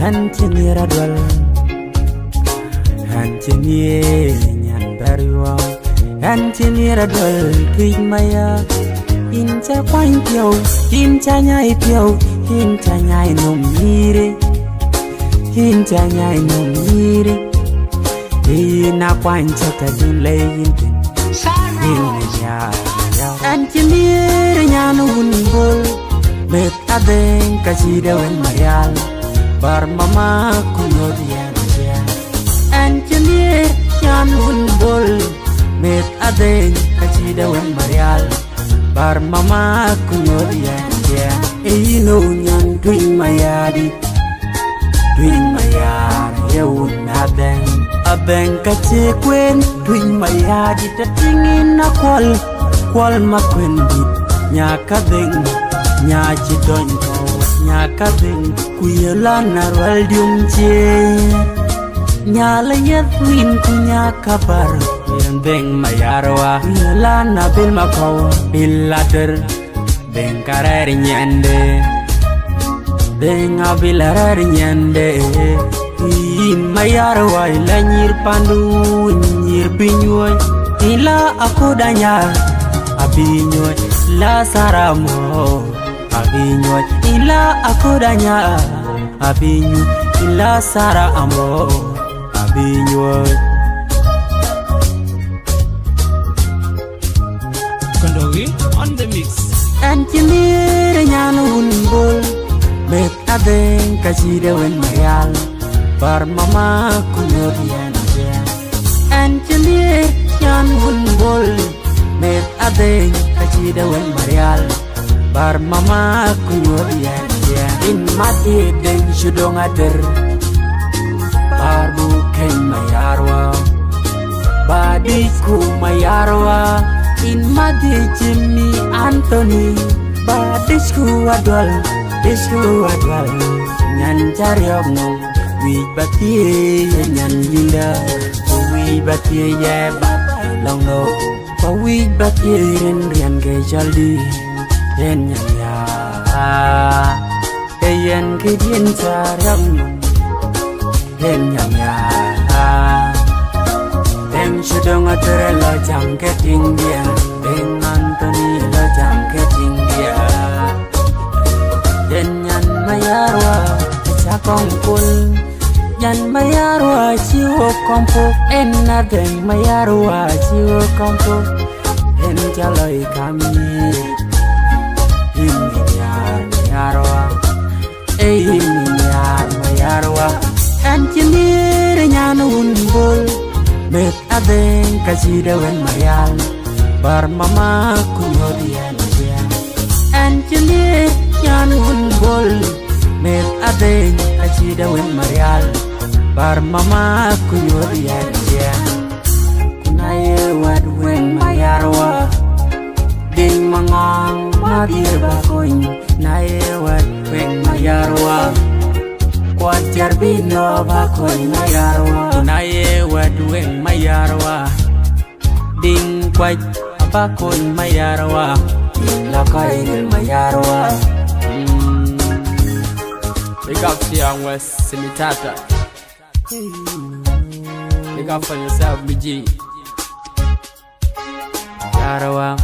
Antinira dwal Antinye nyan bariwa Antinira dwal Tuig maya Incha kwany piyaw Incha nyay piyaw Incha nyay nomire Incha nyay nomire Ina kwany chata dunlay yintin Ina ya Antinira nyan unbol Bet adeng kasida wen marial Bar mama kunod yan siya Engineer yan unbol Met adeng kasida wen marial Bar mama kunod yan siya Ino nyan tuing mayadi Tuing mayadi yawun adeng Abeng kachekwen tuing mayadi Tatingin na kwal makwendi Nyaka deng Nyachi donjo Nyaka deng Kuyela narwal diumche Nyala yatwin kunyaka bar Beng mayarwa Kuyela na bil makaw Bilater Beng karer nyende Beng abilarer nyende Mayarwa ila nyir pandu Nyir binyoy Ila aku danyar Abinyoy La saramo Abinyoy ila akodanya Abinyu ila sara amo Abinyoy Kondowi on the mix Engineer nyan unbol Bet adeng kasida wen mayal Bar mama kunod yan siya Engineer nyan unbol Bet adeng kasida wen mayal Bar mama kunod yan siya In mati deng syudong ader Bar buken mayarwa Badiku mayarwa In mati Jimmy Anthony Badisku adwal Disku adwal Nyan cariok nung Wih batie nyan yunda Wih batie yeb Long no Wih batie rian ke jaldi Yen yang ya Yen ke dien sarang Yen yang ya Beng syudong atere lo jam ke tinggia Beng Anthony lo jam ke tinggia Yen yan mayarwa Cakong pul Yan mayarwa Ciwo kompok Ena beng mayarwa Ciwo kompok En jaloi kami Mayarwa Engineer nyan unbol Bet adeng kasida wen marial Bar mama kunod yan siya Engineer nyan unbol Bet adeng kasida wen marial Bar mama kunod yan siya Kunaye wad wen mayarwa Ding mangang madir bakoy Naiwat weng mayarwa Kwajar bino bakoy mayarwa Naiwat weng mayarwa Ding kwaj bakoy mayarwa Lakay ng mayarwa Big up to Young West Simitata Big up for yourself BG Mayarwa